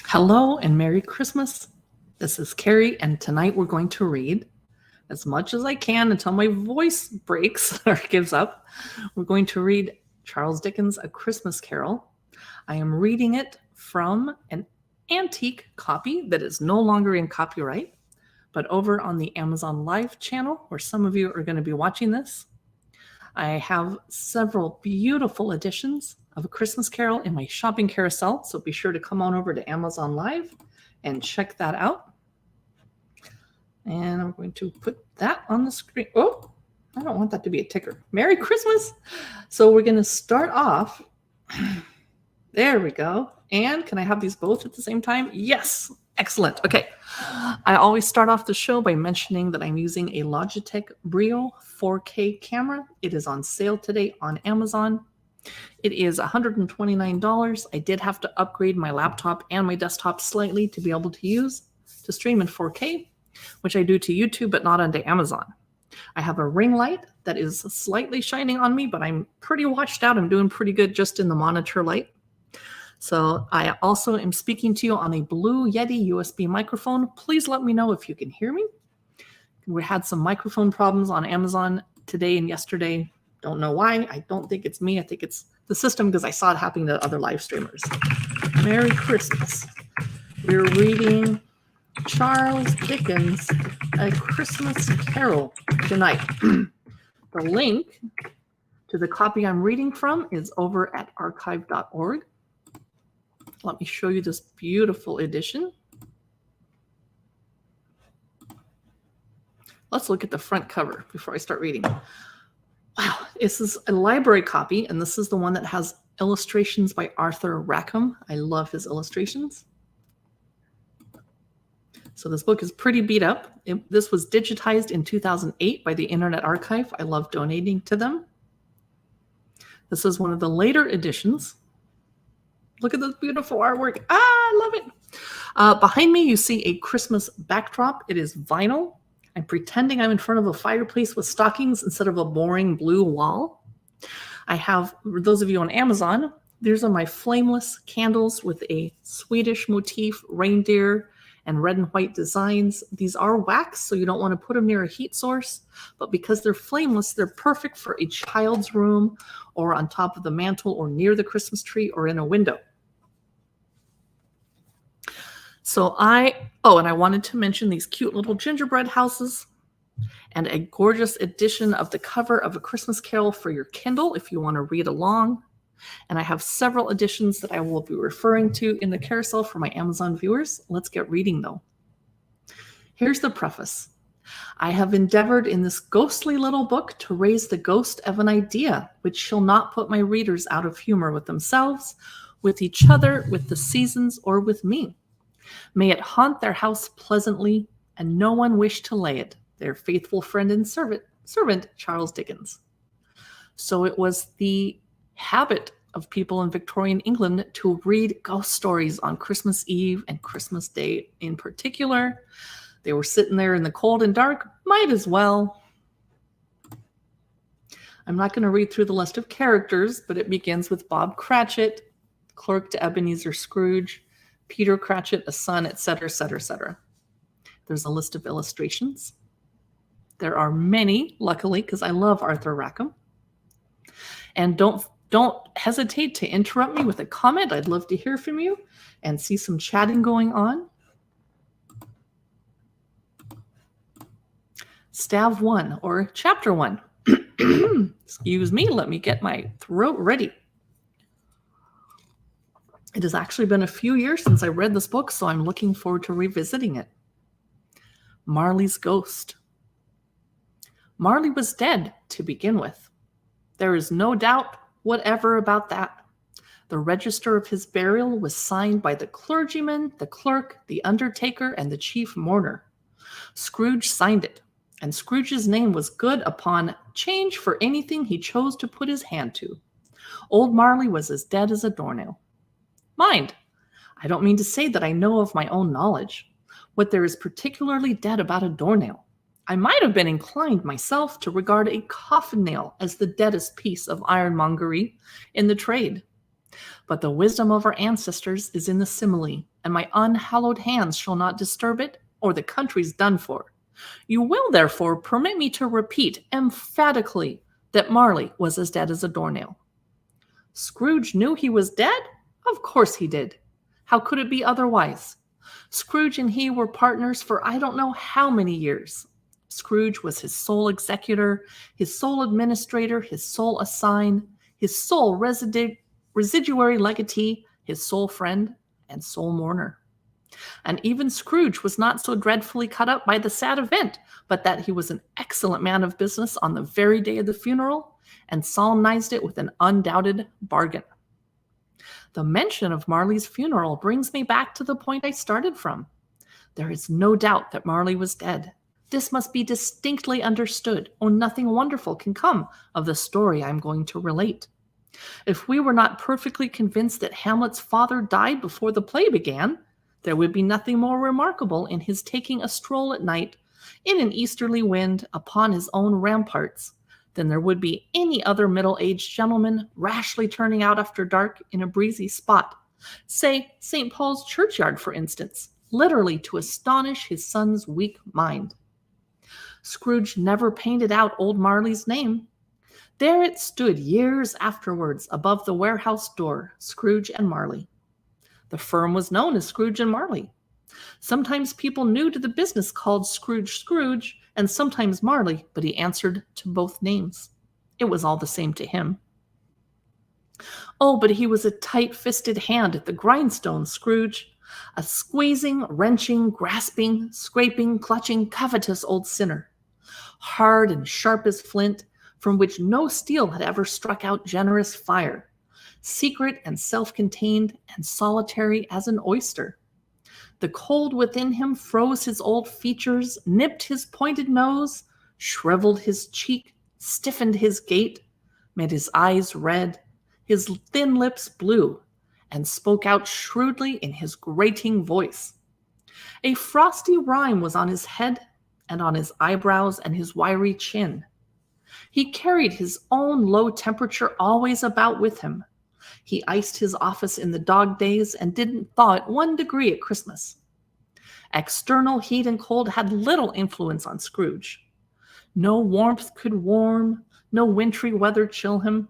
Hello and Merry Christmas. This is Carrie, and tonight we're going to read as much as I can until my voice breaks or gives up. We're going to read Charles Dickens' A Christmas Carol. I am reading it from an antique copy that is no longer in copyright, but over on the Amazon Live channel, where some of you are going to be watching this. I have several beautiful editions of A Christmas Carol in my shopping carousel, so be sure to come on over to Amazon Live and check that out. And I'm going to put that on the screen. Oh, I don't want that to be a ticker. Merry Christmas! So we're going to start off. There we go. And can I have these both at the same time? Yes. Excellent. Okay. I always start off the show by mentioning that I'm using a Logitech Brio 4K camera. It is on sale today on Amazon. It is $129. I did have to upgrade my laptop and my desktop slightly to be able to stream in 4K, which I do to YouTube, but not onto Amazon. I have a ring light that is slightly shining on me, but I'm pretty washed out. I'm doing pretty good just in the monitor light. So I also am speaking to you on a Blue Yeti USB microphone. Please let me know if you can hear me. We had some microphone problems on Amazon today and yesterday. Don't know why. I don't think it's me. I think it's the system because I saw it happening to other live streamers. Merry Christmas. We're reading Charles Dickens' A Christmas Carol tonight. The link to the copy I'm reading from is over at archive.org. Let me show you this beautiful edition. Let's look at the front cover before I start reading. Wow, this is a library copy, and this is the one that has illustrations by Arthur Rackham. I love his illustrations. So this book is pretty beat up. This was digitized in 2008 by the Internet Archive. I love donating to them. This is one of the later editions. Look at this beautiful artwork. I love it. Behind me, you see a Christmas backdrop. It is vinyl. I'm pretending I'm in front of a fireplace with stockings instead of a boring blue wall. I have, for those of you on Amazon, these are my flameless candles with a Swedish motif, reindeer, and red and white designs. These are wax, so you don't want to put them near a heat source, but because they're flameless, they're perfect for a child's room or on top of the mantle or near the Christmas tree or in a window. So and I wanted to mention these cute little gingerbread houses and a gorgeous edition of the cover of A Christmas Carol for your Kindle if you want to read along. And I have several editions that I will be referring to in the carousel for my Amazon viewers. Let's get reading though. Here's the preface. I have endeavored in this ghostly little book to raise the ghost of an idea which shall not put my readers out of humor with themselves, with each other, with the seasons, or with me. May it haunt their house pleasantly, and no one wish to lay it. Their faithful friend and servant, Charles Dickens. So it was the habit of people in Victorian England to read ghost stories on Christmas Eve and Christmas Day in particular. They were sitting there in the cold and dark, might as well. I'm not going to read through the list of characters, but it begins with Bob Cratchit, clerk to Ebenezer Scrooge, Peter Cratchit, a son, etc., etc., etc. There's a list of illustrations. There are many, luckily, because I love Arthur Rackham. And don't hesitate to interrupt me with a comment. I'd love to hear from you and see some chatting going on. Stav 1 or Chapter 1. Excuse me, let me get my throat ready. It has actually been a few years since I read this book, so I'm looking forward to revisiting it. Marley's Ghost. Marley was dead to begin with. There is no doubt whatever about that. The register of his burial was signed by the clergyman, the clerk, the undertaker, and the chief mourner. Scrooge signed it, and Scrooge's name was good upon change for anything he chose to put his hand to. Old Marley was as dead as a doornail. Mind, I don't mean to say that I know of my own knowledge what there is particularly dead about a doornail. I might have been inclined myself to regard a coffin nail as the deadest piece of ironmongery in the trade. But the wisdom of our ancestors is in the simile, and my unhallowed hands shall not disturb it, or the country's done for. You will, therefore, permit me to repeat emphatically that Marley was as dead as a doornail. Scrooge knew he was dead? Of course he did. How could it be otherwise? Scrooge and he were partners for I don't know how many years. Scrooge was his sole executor, his sole administrator, his sole assign, his sole residuary legatee, his sole friend, and sole mourner. And even Scrooge was not so dreadfully cut up by the sad event, but that he was an excellent man of business on the very day of the funeral, and solemnized it with an undoubted bargain. The mention of Marley's funeral brings me back to the point I started from. There is no doubt that Marley was dead. This must be distinctly understood, or nothing wonderful can come of the story I am going to relate. If we were not perfectly convinced that Hamlet's father died before the play began, there would be nothing more remarkable in his taking a stroll at night in an easterly wind upon his own ramparts than there would be any other middle-aged gentleman rashly turning out after dark in a breezy spot, say St. Paul's churchyard, for instance, literally to astonish his son's weak mind. Scrooge never painted out old Marley's name. There it stood years afterwards above the warehouse door, Scrooge and Marley. The firm was known as Scrooge and Marley. Sometimes people new to the business called Scrooge Scrooge, and sometimes Marley, but he answered to both names. It was all the same to him. Oh, but he was a tight-fisted hand at the grindstone, Scrooge, a squeezing, wrenching, grasping, scraping, clutching, covetous old sinner, hard and sharp as flint, from which no steel had ever struck out generous fire, secret and self-contained and solitary as an oyster. The cold within him froze his old features, nipped his pointed nose, shriveled his cheek, stiffened his gait, made his eyes red, his thin lips blue, and spoke out shrewdly in his grating voice. A frosty rime was on his head and on his eyebrows and his wiry chin. He carried his own low temperature always about with him. He iced his office in the dog days and didn't thaw it 1 degree at Christmas. External heat and cold had little influence on Scrooge. No warmth could warm, no wintry weather chill him.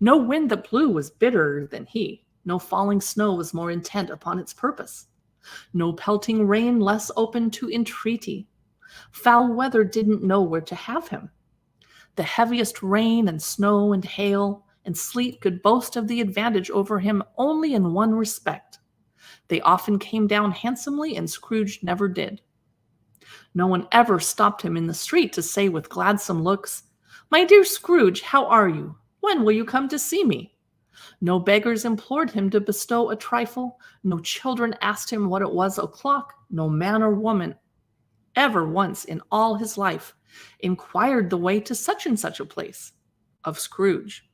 No wind that blew was bitterer than he. No falling snow was more intent upon its purpose. No pelting rain less open to entreaty. Foul weather didn't know where to have him. The heaviest rain and snow and hail and sleet could boast of the advantage over him only in one respect. They often came down handsomely, and Scrooge never did. No one ever stopped him in the street to say with gladsome looks, "My dear Scrooge, how are you? When will you come to see me?" No beggars implored him to bestow a trifle. No children asked him what it was o'clock. No man or woman ever once in all his life inquired the way to such and such a place of Scrooge.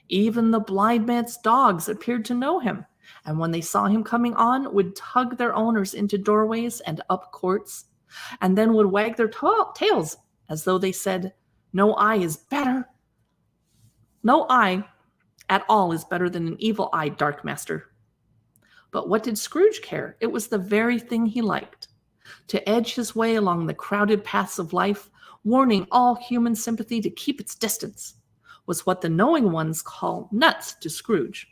Even the blind man's dogs appeared to know him, and when they saw him coming on, would tug their owners into doorways and up courts, and then would wag their tails as though they said, No eye at all is better than an evil-eyed dark master. But what did Scrooge care? It was the very thing he liked. To edge his way along the crowded paths of life, warning all human sympathy to keep its distance, was what the knowing ones call nuts to Scrooge.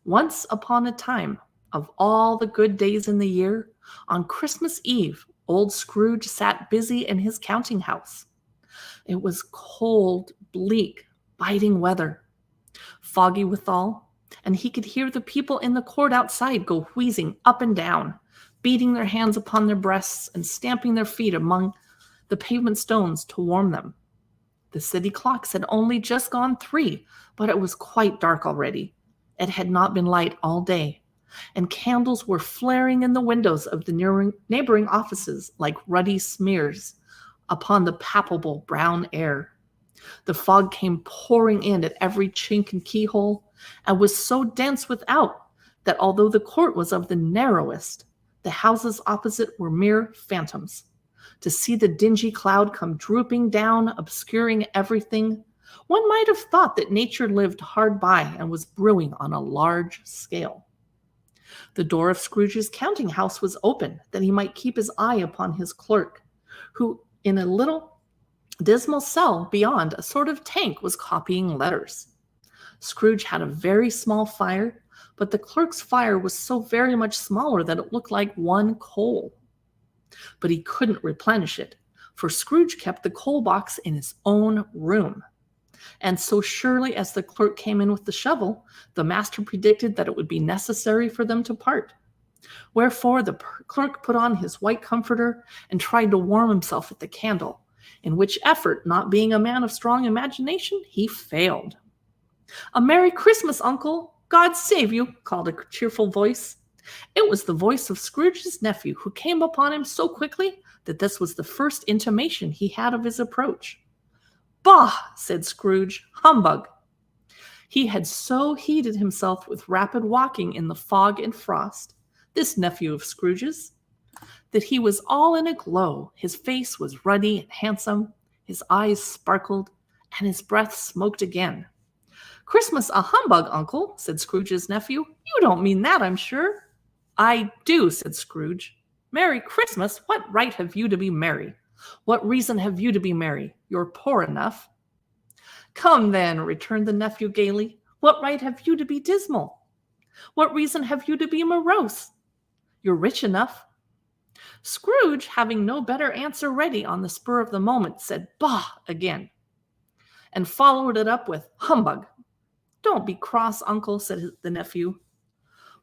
Once upon a time, of all the good days in the year, on Christmas Eve, old Scrooge sat busy in his counting house. It was cold, bleak, biting weather, foggy withal, and he could hear the people in the court outside go wheezing up and down, beating their hands upon their breasts and stamping their feet among the pavement stones to warm them. The city clocks had only just gone 3, but it was quite dark already. It had not been light all day, and candles were flaring in the windows of the neighboring offices like ruddy smears upon the palpable brown air. The fog came pouring in at every chink and keyhole, and was so dense without that although the court was of the narrowest, the houses opposite were mere phantoms. To see the dingy cloud come drooping down, obscuring everything, one might have thought that nature lived hard by and was brewing on a large scale. The door of Scrooge's counting house was open, that he might keep his eye upon his clerk, who, in a little dismal cell beyond, a sort of tank, was copying letters. Scrooge had a very small fire, but the clerk's fire was so very much smaller that it looked like one coal. But he couldn't replenish it, for Scrooge kept the coal box in his own room. And so surely as the clerk came in with the shovel, the master predicted that it would be necessary for them to part. Wherefore the clerk put on his white comforter and tried to warm himself at the candle, in which effort, not being a man of strong imagination, he failed. "A Merry Christmas, Uncle! God save you!" called a cheerful voice. It was the voice of Scrooge's nephew, who came upon him so quickly that this was the first intimation he had of his approach. "Bah!" said Scrooge. "Humbug!" He had so heated himself with rapid walking in the fog and frost, this nephew of Scrooge's, that he was all in a glow. His face was ruddy and handsome, his eyes sparkled, and his breath smoked again. "Christmas a humbug, Uncle," said Scrooge's nephew. "You don't mean that, I'm sure." "I do," said Scrooge. "Merry Christmas? What right have you to be merry? What reason have you to be merry? You're poor enough." "Come, then," returned the nephew gaily, "what right have you to be dismal? What reason have you to be morose? You're rich enough." Scrooge, having no better answer ready on the spur of the moment, said "Bah!" again, and followed it up with "Humbug." "Don't be cross, Uncle," said the nephew.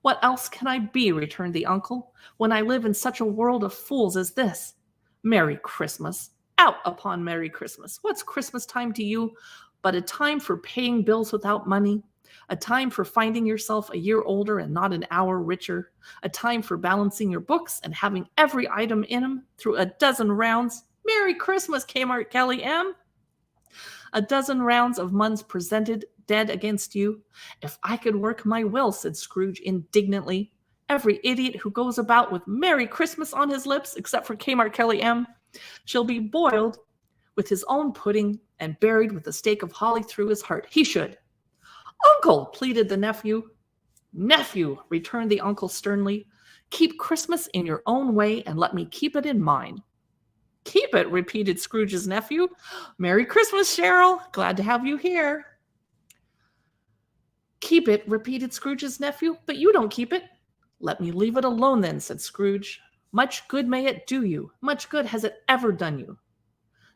"What else can I be," returned the uncle, "when I live in such a world of fools as this? Merry Christmas! Out upon Merry Christmas! What's Christmas time to you but a time for paying bills without money, a time for finding yourself a year older and not an hour richer, a time for balancing your books and having every item in them through a dozen rounds? Merry Christmas, Kmart Kelly M. A dozen rounds of muns presented dead against you. If I could work my will," said Scrooge indignantly, "every idiot who goes about with Merry Christmas on his lips, except for Kmart Kelly M, shall be boiled with his own pudding and buried with a stake of holly through his heart. He should." "Uncle," pleaded the nephew. "Nephew," returned the uncle sternly, "keep Christmas in your own way and let me keep it in mine." "Keep it," repeated Scrooge's nephew. "Merry Christmas, Cheryl. Glad to have you here." "Keep it," repeated Scrooge's nephew, "but you don't keep it." "Let me leave it alone then," said Scrooge. "Much good may it do you. Much good has it ever done you."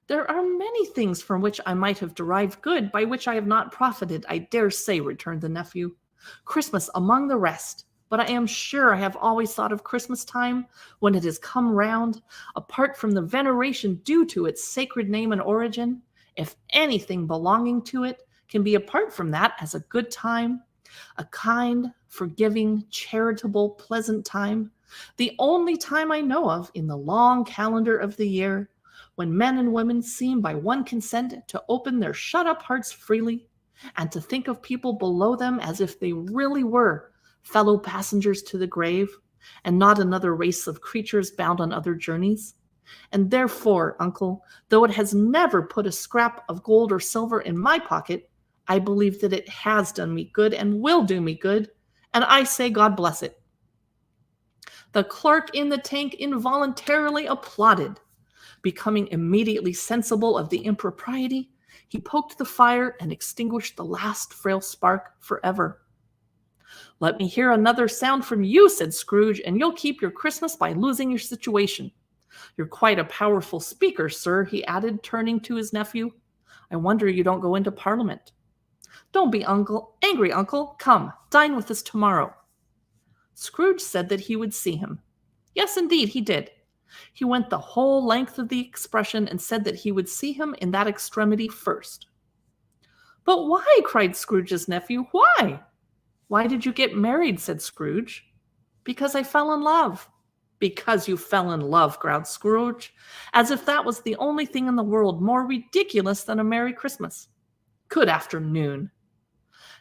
"There are many things from which I might have derived good, by which I have not profited, I dare say," returned the nephew. "Christmas among the rest. But I am sure I have always thought of Christmas time, when it has come round, apart from the veneration due to its sacred name and origin, if anything belonging to it can be apart from that, as a good time, a kind, forgiving, charitable, pleasant time, the only time I know of in the long calendar of the year, when men and women seem by one consent to open their shut-up hearts freely, and to think of people below them as if they really were fellow passengers to the grave, and not another race of creatures bound on other journeys. And therefore, Uncle, though it has never put a scrap of gold or silver in my pocket, I believe that it has done me good and will do me good, and I say God bless it." The clerk in the tank involuntarily applauded. Becoming immediately sensible of the impropriety, he poked the fire and extinguished the last frail spark forever. "Let me hear another sound from you," said Scrooge, "and you'll keep your Christmas by losing your situation. You're quite a powerful speaker, sir," he added, turning to his nephew. "I wonder you don't go into Parliament." "Don't be angry, Uncle. Come, dine with us tomorrow." Scrooge said that he would see him. Yes, indeed, he did. He went the whole length of the expression and said that he would see him in that extremity first. "But why?" cried Scrooge's nephew. "Why?" "Why did you get married?" said Scrooge. "Because I fell in love." "Because you fell in love," growled Scrooge, as if that was the only thing in the world more ridiculous than a Merry Christmas. "Good afternoon."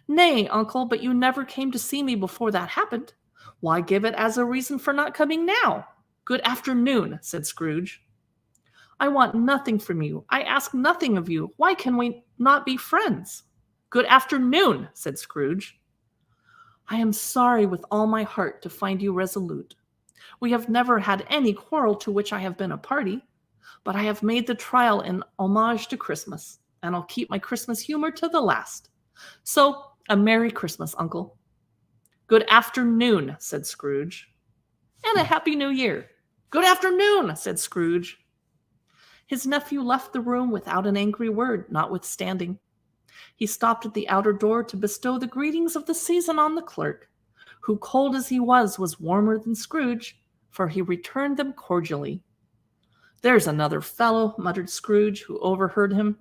"Nay, Uncle, but you never came to see me before that happened. Why give it as a reason for not coming now?" "Good afternoon," said Scrooge. "I want nothing from you. I ask nothing of you. Why can we not be friends?" "Good afternoon," said Scrooge. I am sorry with all my heart to find you resolute. We have never had any quarrel to which I have been a party, but I have made the trial in homage to Christmas, and I'll keep my Christmas humor to the last. So, a Merry Christmas, Uncle. Good afternoon, said Scrooge. And a Happy New Year. Good afternoon, said Scrooge. His nephew left the room without an angry word, notwithstanding. He stopped at the outer door to bestow the greetings of the season on the clerk, who, cold as he was warmer than Scrooge, for he returned them cordially. There's another fellow, muttered Scrooge, who overheard him.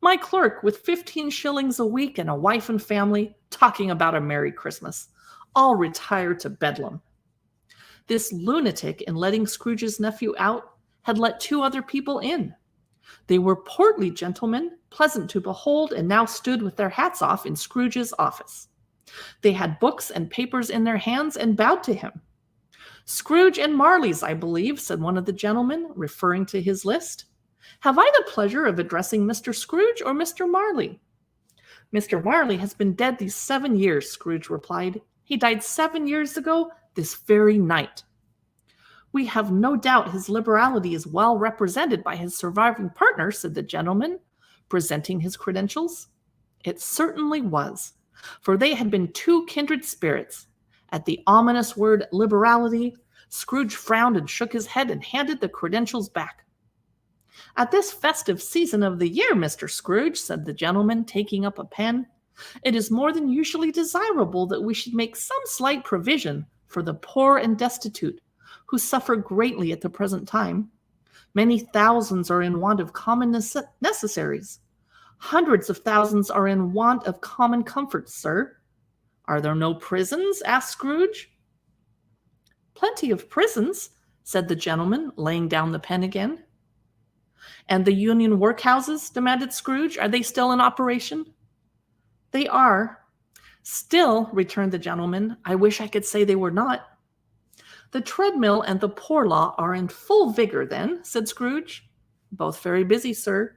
My clerk, with 15 shillings a week and a wife and family, talking about a Merry Christmas. I'll retire to Bedlam. This lunatic, in letting Scrooge's nephew out, had let 2 other people in. They were portly gentlemen, pleasant to behold, and now stood with their hats off in Scrooge's office. They had books and papers in their hands and bowed to him. Scrooge and Marley's, I believe, said one of the gentlemen, referring to his list. Have I the pleasure of addressing Mr. Scrooge or Mr. Marley? Mr. Marley has been dead these 7 years, Scrooge replied. He died 7 years ago, this very night. We have no doubt his liberality is well represented by his surviving partner, said the gentleman, presenting his credentials. It certainly was, for they had been 2 kindred spirits. At the ominous word liberality, Scrooge frowned and shook his head and handed the credentials back. At this festive season of the year, Mr. Scrooge, said the gentleman, taking up a pen, it is more than usually desirable that we should make some slight provision for the poor and destitute, who suffer greatly at the present time. Many thousands are in want of common necessaries. Hundreds of thousands are in want of common comforts, sir. Are there no prisons? Asked Scrooge. Plenty of prisons, said the gentleman, laying down the pen again. And the union workhouses? Demanded Scrooge. Are they still in operation? They are. Still, returned the gentleman, I wish I could say they were not. The treadmill and the poor law are in full vigor, then, said Scrooge. Both very busy, sir.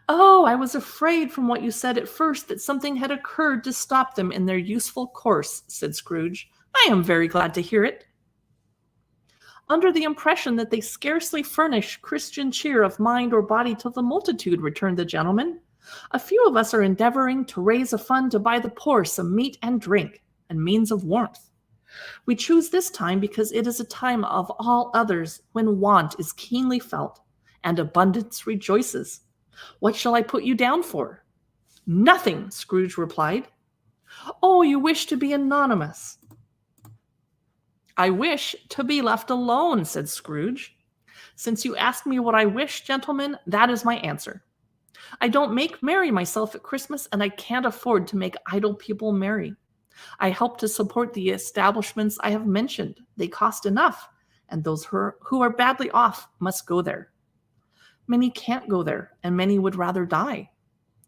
Oh, I was afraid from what you said at first that something had occurred to stop them in their useful course, said Scrooge. I am very glad to hear it. Under the impression that they scarcely furnish Christian cheer of mind or body to the multitude, returned the gentleman, a few of us are endeavoring to raise a fund to buy the poor some meat and drink and means of warmth. We choose this time because it is a time of all others when want is keenly felt and abundance rejoices. What shall I put you down for? Nothing, Scrooge replied. Oh, you wish to be anonymous. I wish to be left alone, said Scrooge. Since you ask me what I wish, gentlemen, that is my answer. I don't make merry myself at Christmas, and I can't afford to make idle people merry. I help to support the establishments I have mentioned. They cost enough, and those who are badly off must go there. Many can't go there, and many would rather die.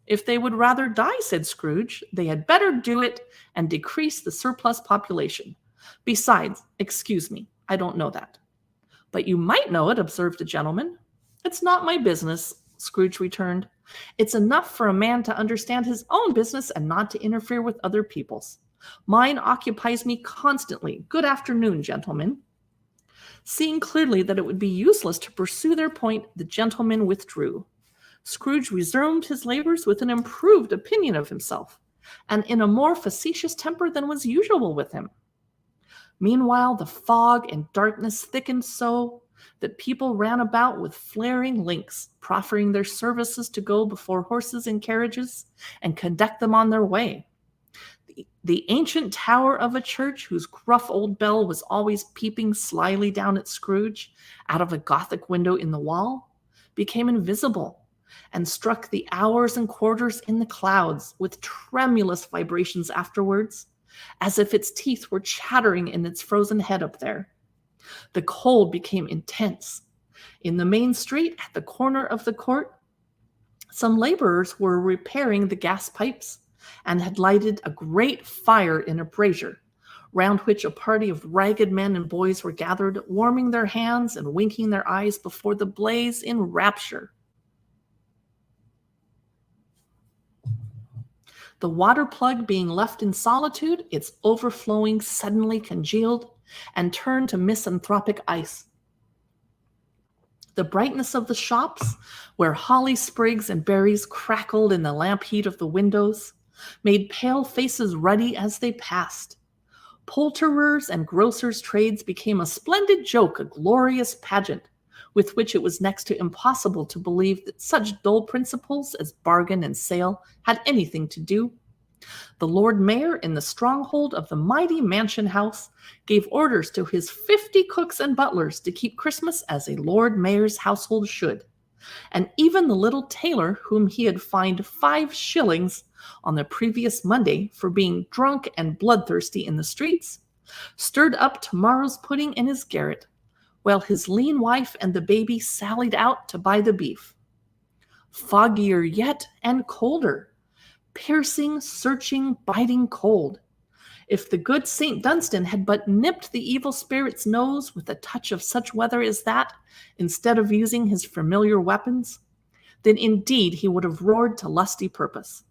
If they would rather die, said Scrooge, they had better do it and decrease the surplus population. Besides, excuse me, I don't know that. But you might know it, observed the gentleman. It's not my business, Scrooge returned. It's enough for a man to understand his own business and not to interfere with other people's. Mine occupies me constantly. Good afternoon, gentlemen. Seeing clearly that it would be useless to pursue their point, the gentleman withdrew. Scrooge resumed his labors with an improved opinion of himself, and in a more facetious temper than was usual with him. Meanwhile, the fog and darkness thickened so that people ran about with flaring links, proffering their services to go before horses and carriages and conduct them on their way. The ancient tower of a church, whose gruff old bell was always peeping slyly down at Scrooge out of a Gothic window in the wall, became invisible and struck the hours and quarters in the clouds with tremulous vibrations afterwards, as if its teeth were chattering in its frozen head up there. The cold became intense. In the main street, at the corner of the court, some laborers were repairing the gas pipes and had lighted a great fire in a brazier, round which a party of ragged men and boys were gathered, warming their hands and winking their eyes before the blaze in rapture. The water plug being left in solitude, its overflowing suddenly congealed and turned to misanthropic ice. The brightness of the shops, where holly sprigs and berries crackled in the lamp heat of the windows, made pale faces ruddy as they passed. Poulterers' and grocers' trades became a splendid joke, a glorious pageant, with which it was next to impossible to believe that such dull principles as bargain and sale had anything to do. The Lord Mayor, in the stronghold of the mighty mansion house, gave orders to his 50 cooks and butlers to keep Christmas as a Lord Mayor's household should. And even the little tailor, whom he had fined 5 shillings on the previous Monday for being drunk and bloodthirsty in the streets, stirred up tomorrow's pudding in his garret, while his lean wife and the baby sallied out to buy the beef. Foggier yet and colder, piercing, searching, biting cold. If the good St. Dunstan had but nipped the evil spirit's nose with a touch of such weather as that, instead of using his familiar weapons, then indeed he would have roared to lusty purpose.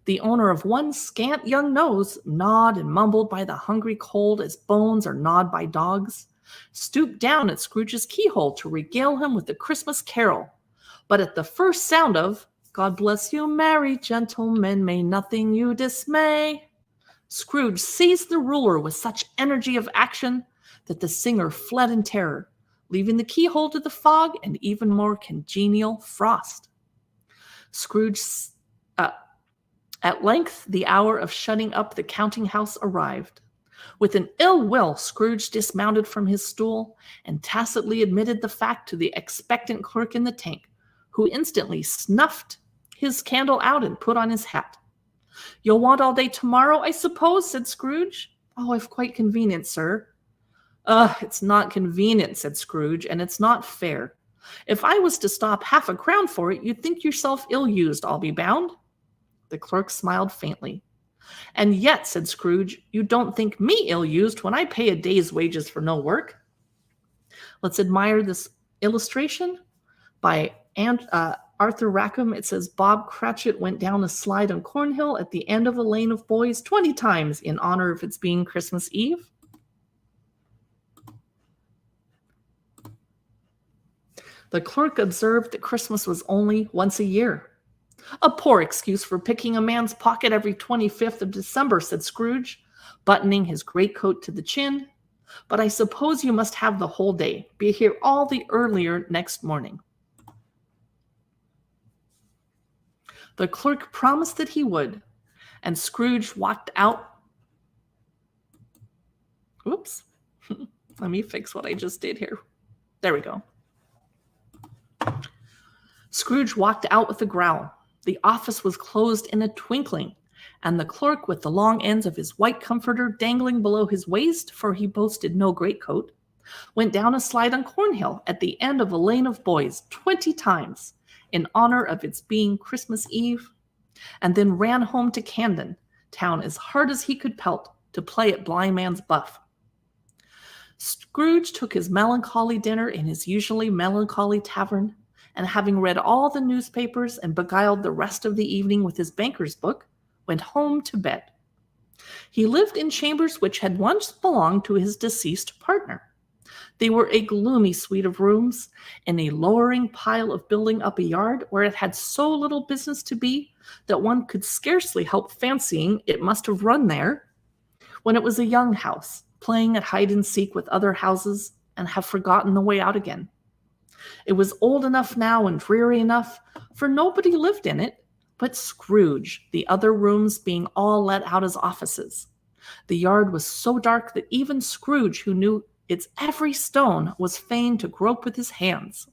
The owner of one scant young nose, gnawed and mumbled by the hungry cold as bones are gnawed by dogs, stooped down at Scrooge's keyhole to regale him with the Christmas carol. But at the first sound of "God bless you, merry gentlemen, may nothing you dismay," Scrooge seized the ruler with such energy of action that the singer fled in terror, leaving the keyhole to the fog and even more congenial frost. At length, the hour of shutting up the counting house arrived. With an ill will, Scrooge dismounted from his stool and tacitly admitted the fact to the expectant clerk in the tank, who instantly snuffed his candle out and put on his hat. "You'll want all day tomorrow, I suppose?" said Scrooge. "Oh, if quite convenient, sir." It's not convenient," said Scrooge, "and it's not fair. If I was to stop half a crown for it, you'd think yourself ill-used, I'll be bound." The clerk smiled faintly. "And yet," said Scrooge, "you don't think me ill-used when I pay a day's wages for no work." Let's admire this illustration by Arthur Rackham. It says, "Bob Cratchit went down a slide on Cornhill at the end of a lane of boys 20 times in honor of its being Christmas Eve." The clerk observed that Christmas was only once a year. "A poor excuse for picking a man's pocket every 25th of December," said Scrooge, buttoning his greatcoat to the chin. "But I suppose you must have the whole day. Be here all the earlier next morning." The clerk promised that he would, and Scrooge walked out. Oops. Let me fix what I just did here. There we go. Scrooge walked out with a growl. The office was closed in a twinkling, and the clerk, with the long ends of his white comforter dangling below his waist, for he boasted no greatcoat, went down a slide on Cornhill at the end of a lane of boys 20 times in honor of its being Christmas Eve, and then ran home to Camden Town as hard as he could pelt to play at blind man's buff. Scrooge took his melancholy dinner in his usually melancholy tavern, and having read all the newspapers and beguiled the rest of the evening with his banker's book, went home to bed. He lived in chambers which had once belonged to his deceased partner. They were a gloomy suite of rooms in a lowering pile of building up a yard where it had so little business to be that one could scarcely help fancying it must have run there when it was a young house, playing at hide-and-seek with other houses, and have forgotten the way out again. It was old enough now and dreary enough, for nobody lived in it but Scrooge, the other rooms being all let out as offices. The yard was so dark that even Scrooge, who knew its every stone, was fain to grope with his hands.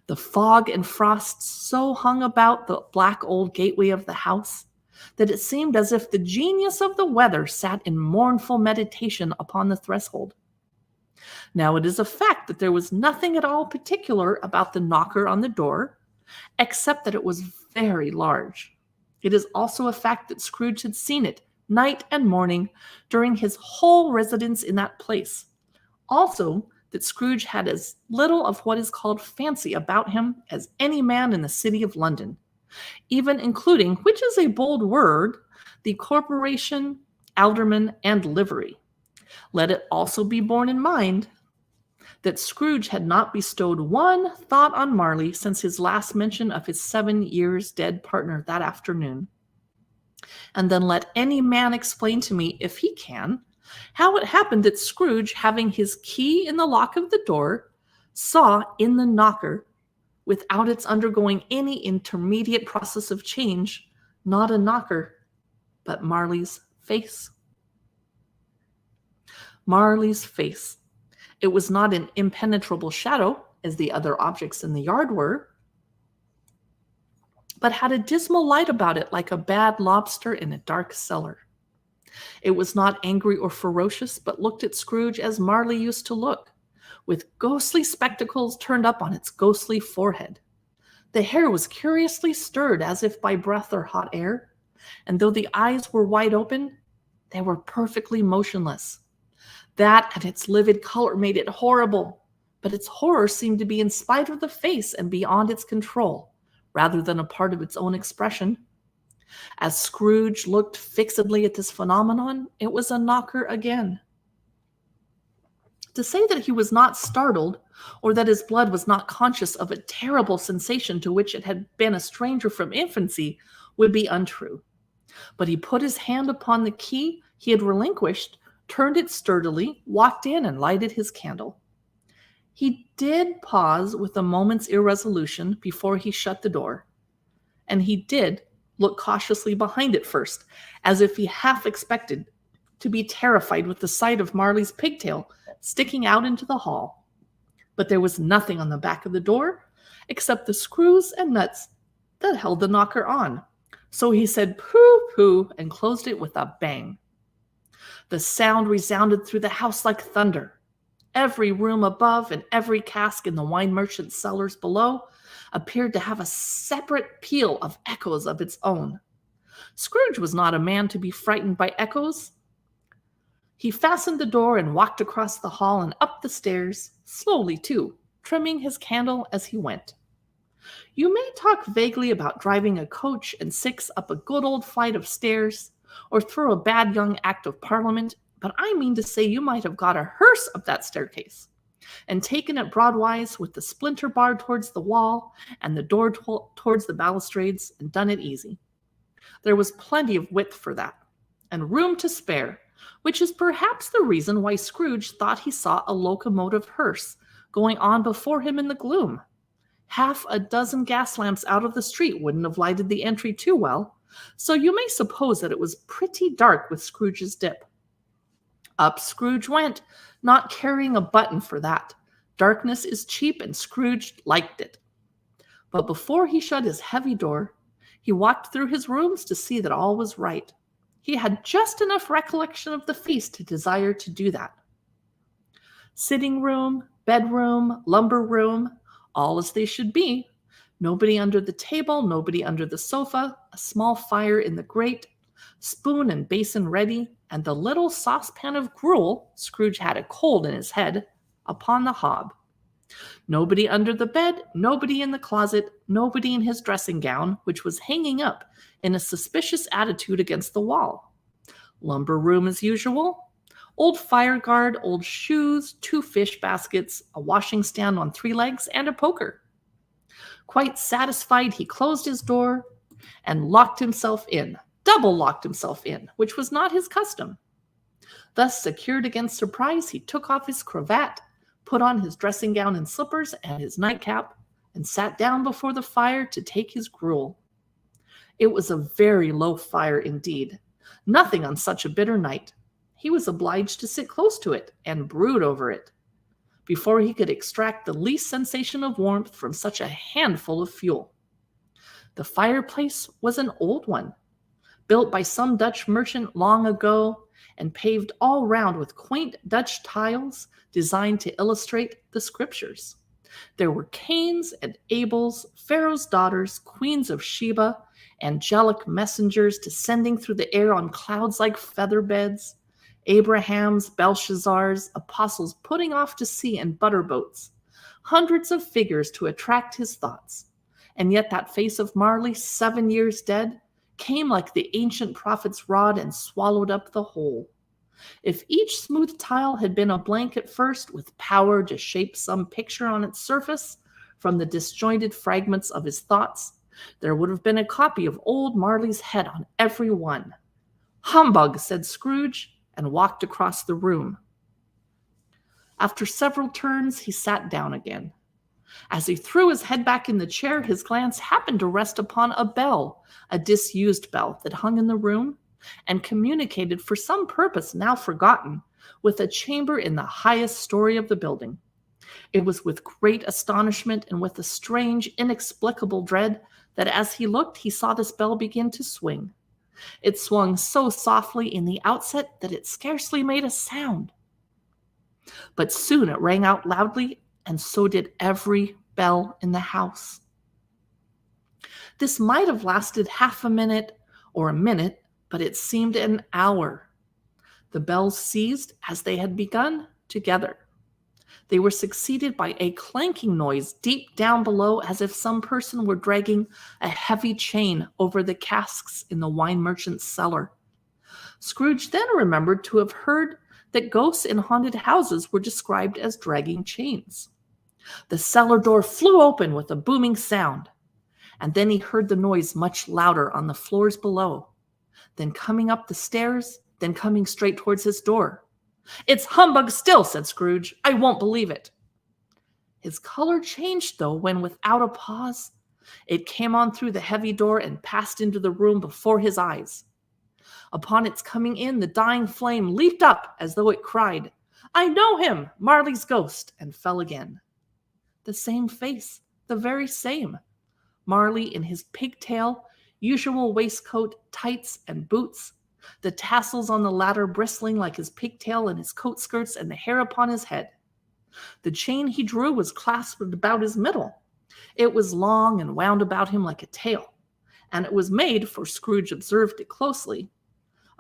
The fog and frost so hung about the black old gateway of the house that it seemed as if the genius of the weather sat in mournful meditation upon the threshold. Now it is a fact that there was nothing at all particular about the knocker on the door, except that it was very large. It is also a fact that Scrooge had seen it night and morning during his whole residence in that place. Also, that Scrooge had as little of what is called fancy about him as any man in the city of London, even including, which is a bold word, the corporation, alderman, and livery. Let it also be borne in mind that Scrooge had not bestowed one thought on Marley since his last mention of his 7 years dead partner that afternoon. And then let any man explain to me, if he can, how it happened that Scrooge, having his key in the lock of the door, saw in the knocker, without its undergoing any intermediate process of change, not a knocker, but Marley's face. Marley's face. It was not an impenetrable shadow, as the other objects in the yard were, but had a dismal light about it like a bad lobster in a dark cellar. It was not angry or ferocious, but looked at Scrooge as Marley used to look, with ghostly spectacles turned up on its ghostly forehead. The hair was curiously stirred as if by breath or hot air, and though the eyes were wide open, they were perfectly motionless. That and its livid color made it horrible, but its horror seemed to be in spite of the face and beyond its control, rather than a part of its own expression. As Scrooge looked fixedly at this phenomenon, it was a knocker again. To say that he was not startled, or that his blood was not conscious of a terrible sensation to which it had been a stranger from infancy, would be untrue. But he put his hand upon the key he had relinquished, turned it sturdily, walked in, and lighted his candle. He did pause with a moment's irresolution before he shut the door, and he did look cautiously behind it first, as if he half expected to be terrified with the sight of Marley's pigtail sticking out into the hall. But there was nothing on the back of the door except the screws and nuts that held the knocker on. So he said pooh, pooh, and closed it with a bang. The sound resounded through the house like thunder. Every room above and every cask in the wine merchant's cellars below appeared to have a separate peal of echoes of its own. Scrooge was not a man to be frightened by echoes. He fastened the door and walked across the hall and up the stairs, slowly too, trimming his candle as he went. You may talk vaguely about driving a coach and six up a good old flight of stairs, or through a bad young act of parliament, but I mean to say you might have got a hearse up that staircase, and taken it broadwise with the splinter bar towards the wall and the door towards the balustrades, and done it easy. There was plenty of width for that, and room to spare, which is perhaps the reason why Scrooge thought he saw a locomotive hearse going on before him in the gloom. Half a dozen gas lamps out of the street wouldn't have lighted the entry too well, so you may suppose that it was pretty dark with Scrooge's dip. Up Scrooge went, not carrying a button for that. Darkness is cheap, and Scrooge liked it. But before he shut his heavy door, he walked through his rooms to see that all was right. He had just enough recollection of the feast to desire to do that. Sitting room, bedroom, lumber room, all as they should be. Nobody under the table, nobody under the sofa, a small fire in the grate, spoon and basin ready, and the little saucepan of gruel, Scrooge had a cold in his head, upon the hob. Nobody under the bed, nobody in the closet, nobody in his dressing gown, which was hanging up in a suspicious attitude against the wall. Lumber room as usual. Old fire guard, old shoes, 2 fish baskets, a washing stand on 3 legs, and a poker. Quite satisfied, he closed his door and locked himself in, double locked himself in, which was not his custom. Thus secured against surprise, he took off his cravat, put on his dressing gown and slippers and his nightcap, and sat down before the fire to take his gruel. It was a very low fire indeed, nothing on such a bitter night. He was obliged to sit close to it and brood over it, before he could extract the least sensation of warmth from such a handful of fuel. The fireplace was an old one, built by some Dutch merchant long ago, and paved all round with quaint Dutch tiles designed to illustrate the scriptures. There were Cains and Abels, Pharaoh's daughters, queens of Sheba, angelic messengers descending through the air on clouds like feather beds, Abrahams, Belshazzars, apostles putting off to sea in butter boats, hundreds of figures to attract his thoughts. And yet that face of Marley, 7 years dead, came like the ancient prophet's rod and swallowed up the whole. If each smooth tile had been a blank at first, with power to shape some picture on its surface from the disjointed fragments of his thoughts, there would have been a copy of old Marley's head on every one. "Humbug," said Scrooge, and walked across the room. After several turns, he sat down again. As he threw his head back in the chair, his glance happened to rest upon a bell, a disused bell that hung in the room, and communicated for some purpose now forgotten with a chamber in the highest story of the building. It was with great astonishment and with a strange, inexplicable dread that as he looked, he saw this bell begin to swing. It swung so softly in the outset that it scarcely made a sound. But soon it rang out loudly, and so did every bell in the house. This might have lasted half a minute or a minute, but it seemed an hour. The bells ceased as they had begun together. They were succeeded by a clanking noise deep down below, as if some person were dragging a heavy chain over the casks in the wine merchant's cellar. Scrooge then remembered to have heard that ghosts in haunted houses were described as dragging chains. The cellar door flew open with a booming sound, and then he heard the noise much louder on the floors below, then coming up the stairs, then coming straight towards his door. "It's humbug still," said Scrooge. "I won't believe it." His color changed, though, when without a pause, it came on through the heavy door and passed into the room before his eyes. Upon its coming in, the dying flame leaped up as though it cried, "I know him, Marley's ghost," and fell again. The same face, the very same. Marley in his pigtail, usual waistcoat, tights, and boots, the tassels on the latter bristling like his pigtail and his coat skirts and the hair upon his head. The chain he drew was clasped about his middle. It was long and wound about him like a tail, and it was made, for Scrooge observed it closely,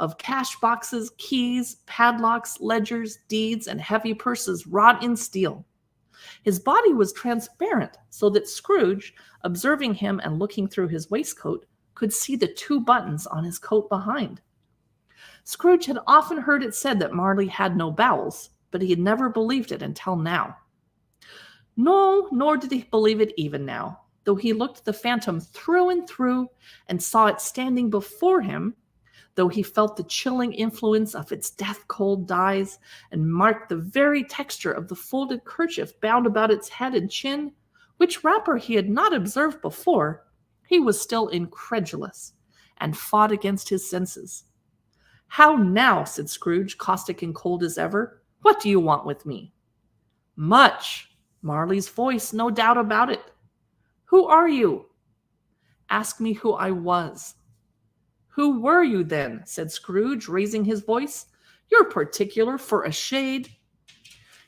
of cash boxes, keys, padlocks, ledgers, deeds, and heavy purses wrought in steel. His body was transparent, so that Scrooge, observing him and looking through his waistcoat, could see the 2 buttons on his coat behind. Scrooge had often heard it said that Marley had no bowels, but he had never believed it until now. No, nor did he believe it even now, though he looked the phantom through and through and saw it standing before him, though he felt the chilling influence of its death-cold dyes and marked the very texture of the folded kerchief bound about its head and chin, which wrapper he had not observed before, he was still incredulous and fought against his senses. "How now?" said Scrooge, caustic and cold as ever. "What do you want with me?" "Much." Marley's voice, no doubt about it. "Who are you?" "Ask me who I was." "Who were you then?" said Scrooge, raising his voice. "You're particular for a shade."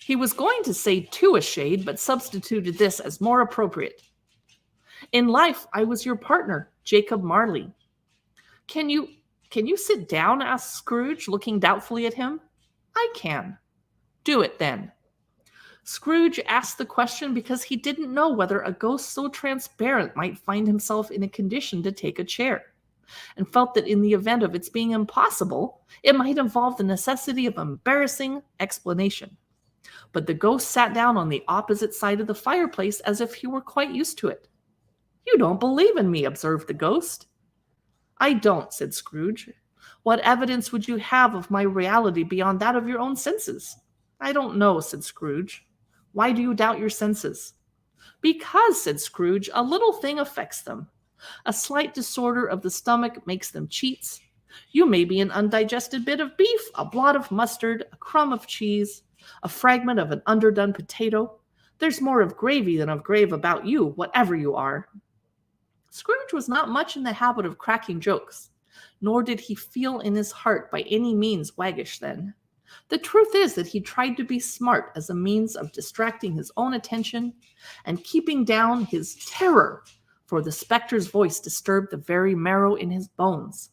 He was going to say "to a shade," but substituted this as more appropriate. "In life, I was your partner, Jacob Marley." Can you sit down?" asked Scrooge, looking doubtfully at him. "I can." "Do it, then." Scrooge asked the question because he didn't know whether a ghost so transparent might find himself in a condition to take a chair, and felt that in the event of its being impossible, it might involve the necessity of embarrassing explanation. But the ghost sat down on the opposite side of the fireplace as if he were quite used to it. "You don't believe in me," observed the ghost. "I don't," said Scrooge. "What evidence would you have of my reality beyond that of your own senses?" "I don't know," said Scrooge. "Why do you doubt your senses?" "Because," said Scrooge, "a little thing affects them. A slight disorder of the stomach makes them cheats. You may be an undigested bit of beef, a blot of mustard, a crumb of cheese, a fragment of an underdone potato. There's more of gravy than of grave about you, whatever you are." Scrooge was not much in the habit of cracking jokes, nor did he feel in his heart by any means waggish then. The truth is that he tried to be smart as a means of distracting his own attention and keeping down his terror, for the spectre's voice disturbed the very marrow in his bones.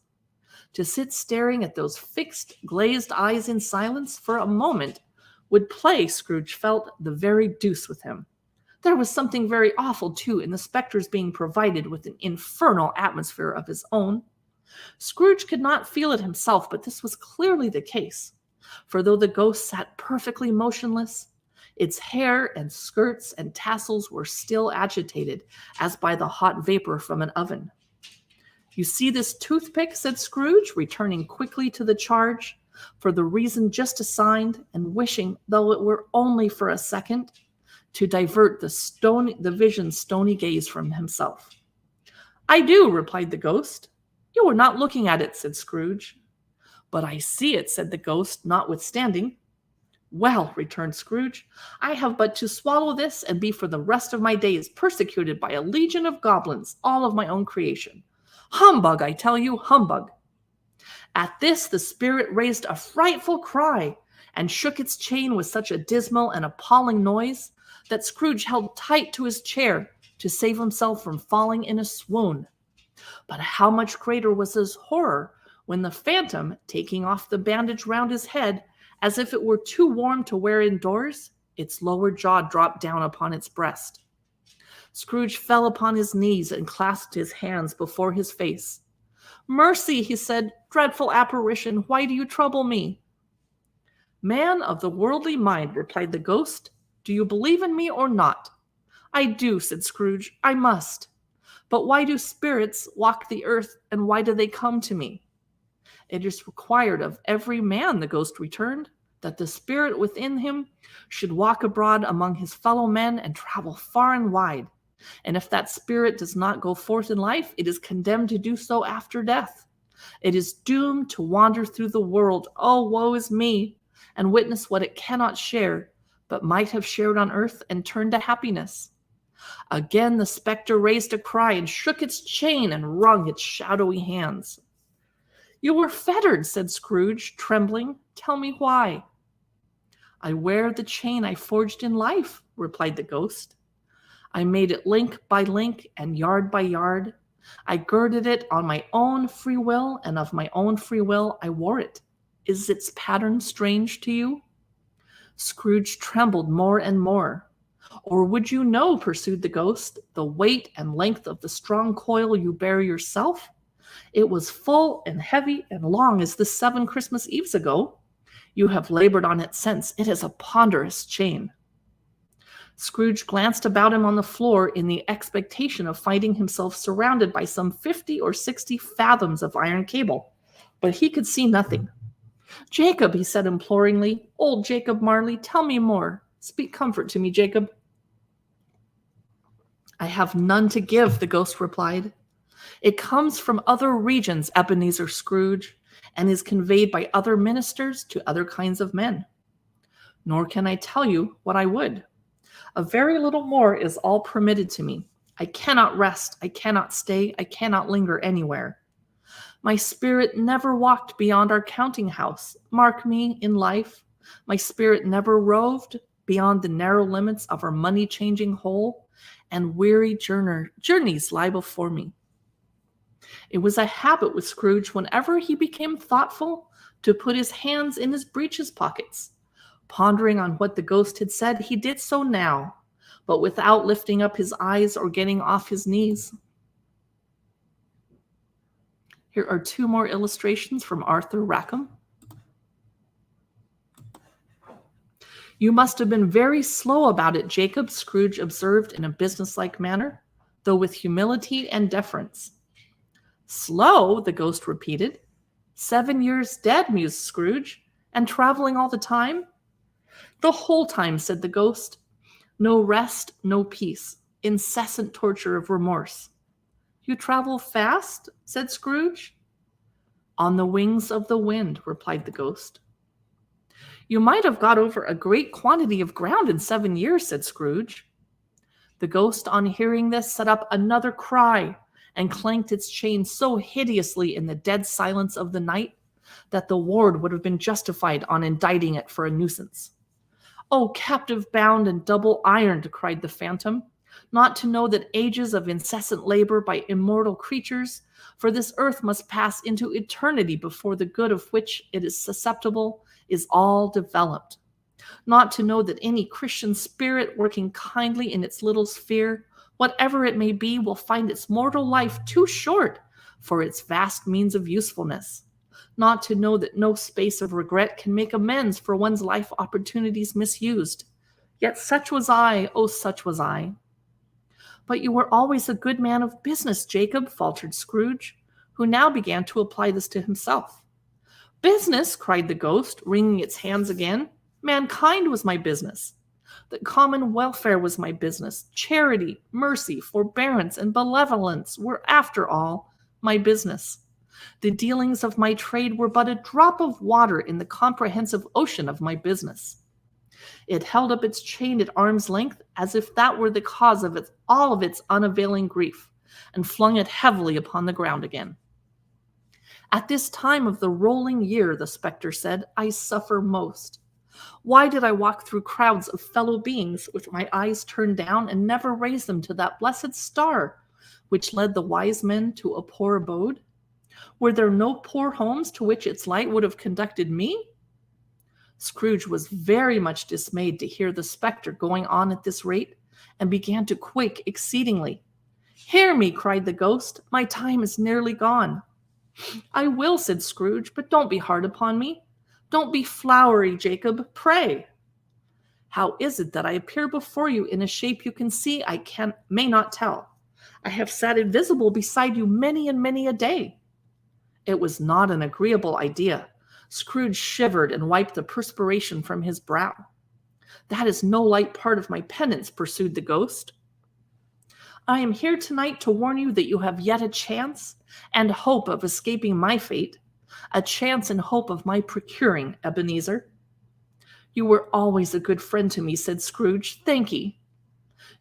To sit staring at those fixed, glazed eyes in silence for a moment would play, Scrooge felt, the very deuce with him. There was something very awful, too, in the spectre's being provided with an infernal atmosphere of his own. Scrooge could not feel it himself, but this was clearly the case. For though the ghost sat perfectly motionless, its hair and skirts and tassels were still agitated, as by the hot vapor from an oven. "You see this toothpick," said Scrooge, returning quickly to the charge, for the reason just assigned, and wishing, though it were only for a second, to divert the vision's stony gaze from himself. "I do," replied the ghost. "You were not looking at it," said Scrooge. "But I see it," said the ghost, notwithstanding. "Well," returned Scrooge, "I have but to swallow this and be for the rest of my days persecuted by a legion of goblins, all of my own creation. Humbug, I tell you, humbug." At this the spirit raised a frightful cry and shook its chain with such a dismal and appalling noise that Scrooge held tight to his chair to save himself from falling in a swoon. But how much greater was his horror when the phantom, taking off the bandage round his head, as if it were too warm to wear indoors, its lower jaw dropped down upon its breast. Scrooge fell upon his knees and clasped his hands before his face. "Mercy," he said, "dreadful apparition, why do you trouble me?" "Man of the worldly mind," replied the ghost, "do you believe in me or not?" "I do," said Scrooge. "I must. But why do spirits walk the earth, and why do they come to me?" "It is required of every man," the ghost returned, "that the spirit within him should walk abroad among his fellow men and travel far and wide. And if that spirit does not go forth in life, it is condemned to do so after death. It is doomed to wander through the world, oh, woe is me, and witness what it cannot share, but might have shared on earth and turned to happiness." Again the spectre raised a cry and shook its chain and wrung its shadowy hands. "You were fettered," said Scrooge, trembling. "Tell me why." "I wear the chain I forged in life," replied the ghost. "I made it link by link and yard by yard. I girded it on my own free will, and of my own free will I wore it. Is its pattern strange to you?" Scrooge trembled more and more. "Or would you know," pursued the ghost, "the weight and length of the strong coil you bear yourself? It was full and heavy and long as this 7 Christmas Eves ago. You have labored on it since. It is a ponderous chain." Scrooge glanced about him on the floor in the expectation of finding himself surrounded by some 50 or 60 fathoms of iron cable, but he could see nothing. "Jacob," he said imploringly, "old Jacob Marley, tell me more. Speak comfort to me, Jacob." "I have none to give," the ghost replied. "It comes from other regions, Ebenezer Scrooge, and is conveyed by other ministers to other kinds of men. Nor can I tell you what I would. A very little more is all permitted to me. I cannot rest, I cannot stay, I cannot linger anywhere. My spirit never walked beyond our counting house. Mark me, in life, my spirit never roved beyond the narrow limits of our money-changing hole, and weary journeys lie before me." It was a habit with Scrooge, whenever he became thoughtful, to put his hands in his breeches pockets. Pondering on what the ghost had said, he did so now, but without lifting up his eyes or getting off his knees. Here are 2 more illustrations from Arthur Rackham. "You must have been very slow about it, Jacob," Scrooge observed in a businesslike manner, though with humility and deference. "Slow?" the ghost repeated. 7 years dead," mused Scrooge, "and traveling all the time?" "The whole time," said the ghost. "No rest, no peace, incessant torture of remorse." "You travel fast?" said Scrooge. "On the wings of the wind," replied the ghost. "You might have got over a great quantity of ground in 7 years," said Scrooge. The ghost, on hearing this, set up another cry and clanked its chain so hideously in the dead silence of the night that the ward would have been justified on indicting it for a nuisance. "Oh, captive bound and double ironed," cried the phantom, "not to know that ages of incessant labor by immortal creatures, for this earth must pass into eternity before the good of which it is susceptible is all developed. Not to know that any Christian spirit working kindly in its little sphere, whatever it may be, will find its mortal life too short for its vast means of usefulness, not to know that no space of regret can make amends for one's life opportunities misused. Yet such was I, oh, such was I. But you were always a good man of business, Jacob, faltered Scrooge, who now began to apply this to himself. Business, cried the ghost, wringing its hands again. Mankind was my business. The common welfare was my business. Charity, mercy, forbearance, and benevolence were, after all, my business. The dealings of my trade were but a drop of water in the comprehensive ocean of my business. It held up its chain at arm's length as if that were the cause of all of its unavailing grief, and flung it heavily upon the ground again. At this time of the rolling year, the spectre said, I suffer most. Why did I walk through crowds of fellow beings with my eyes turned down and never raise them to that blessed star which led the wise men to a poor abode? Were there no poor homes to which its light would have conducted me? Scrooge was very much dismayed to hear the spectre going on at this rate, and began to quake exceedingly. Hear me, cried the ghost, my time is nearly gone. I will, said Scrooge, but don't be hard upon me. Don't be flowery, Jacob, pray. How is it that I appear before you in a shape you can see I may not tell? I have sat invisible beside you many and many a day. It was not an agreeable idea. Scrooge shivered and wiped the perspiration from his brow. That is no light part of my penance, pursued the ghost. I am here tonight to warn you that you have yet a chance and hope of escaping my fate, a chance and hope of my procuring Ebenezer. You were always a good friend to me, said Scrooge. Thank ye.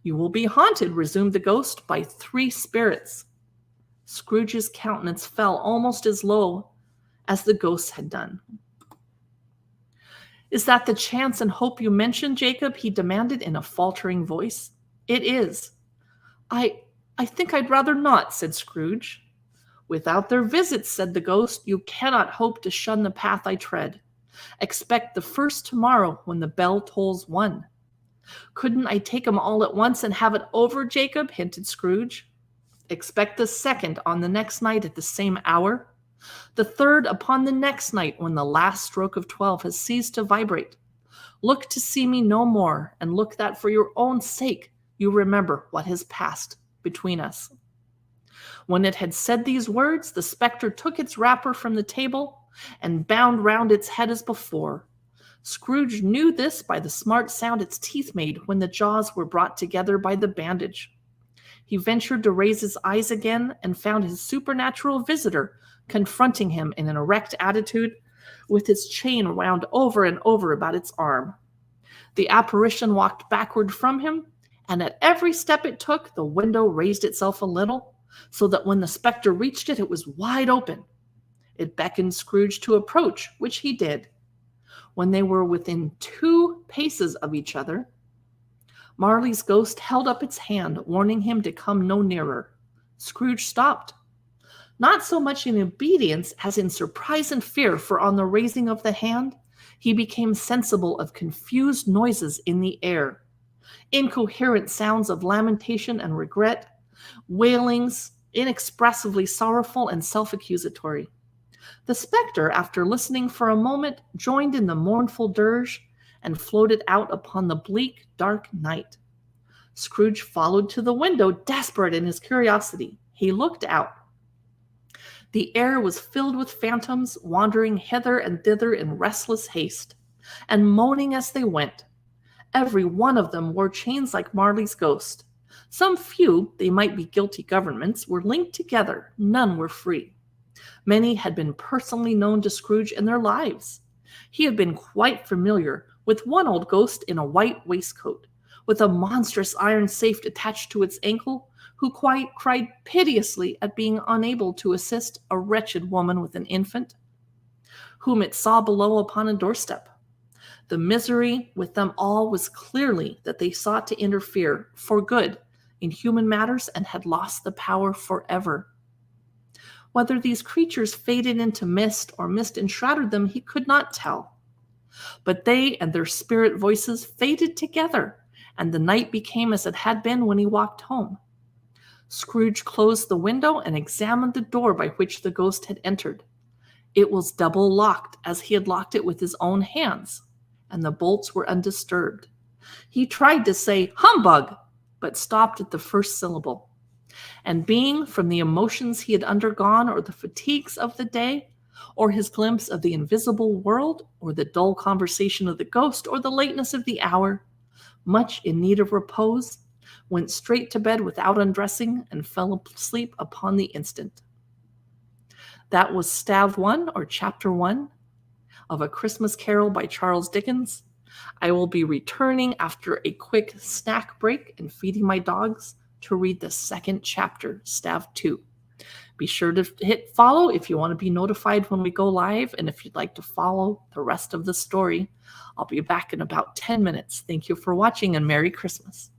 You will be haunted, resumed the ghost, by 3 spirits. Scrooge's countenance fell almost as low as the ghost's had done. Is that the chance and hope you mentioned, Jacob? He demanded in a faltering voice. It is. I think I'd rather not, said Scrooge. Without their visits, said the ghost, you cannot hope to shun the path I tread. Expect the first tomorrow when the bell tolls 1. Couldn't I take 'em all at once and have it over, Jacob? Hinted Scrooge. Expect the second on the next night at the same hour. The third upon the next night when the last stroke of 12 has ceased to vibrate. Look to see me no more, and look that for your own sake you remember what has passed between us. When it had said these words, the spectre took its wrapper from the table and bound round its head as before. Scrooge knew this by the smart sound its teeth made when the jaws were brought together by the bandage. He ventured to raise his eyes again and found his supernatural visitor confronting him in an erect attitude with its chain wound over and over about its arm. The apparition walked backward from him, and at every step it took, the window raised itself a little, so that when the spectre reached it, it was wide open. It beckoned Scrooge to approach, which he did. When they were within 2 paces of each other, Marley's ghost held up its hand, warning him to come no nearer. Scrooge stopped, not so much in obedience as in surprise and fear, for on the raising of the hand, he became sensible of confused noises in the air, incoherent sounds of lamentation and regret, wailings inexpressibly sorrowful and self-accusatory. The spectre, after listening for a moment, joined in the mournful dirge and floated out upon the bleak, dark night. Scrooge followed to the window, desperate in his curiosity. He looked out. The air was filled with phantoms, wandering hither and thither in restless haste, and moaning as they went. Every one of them wore chains like Marley's ghost. Some few, they might be guilty governments, were linked together. None were free. Many had been personally known to Scrooge in their lives. He had been quite familiar with one old ghost in a white waistcoat, with a monstrous iron safe attached to its ankle, who quite cried piteously at being unable to assist a wretched woman with an infant, whom it saw below upon a doorstep. The misery with them all was clearly that they sought to interfere for good in human matters and had lost the power forever. Whether these creatures faded into mist or mist enshrouded them, he could not tell. But they and their spirit voices faded together, and the night became as it had been when he walked home. Scrooge closed the window and examined the door by which the ghost had entered. It was double locked, as he had locked it with his own hands, and the bolts were undisturbed. He tried to say "humbug," but stopped at the first syllable. And being, from the emotions he had undergone, or the fatigues of the day, or his glimpse of the invisible world, or the dull conversation of the ghost, or the lateness of the hour, much in need of repose, went straight to bed without undressing, and fell asleep upon the instant. That was Stav 1, or Chapter 1, of A Christmas Carol by Charles Dickens. I will be returning after a quick snack break and feeding my dogs to read the second chapter, Stav 2. Be sure to hit follow if you want to be notified when we go live, and if you'd like to follow the rest of the story. I'll be back in about 10 minutes. Thank you for watching, and Merry Christmas.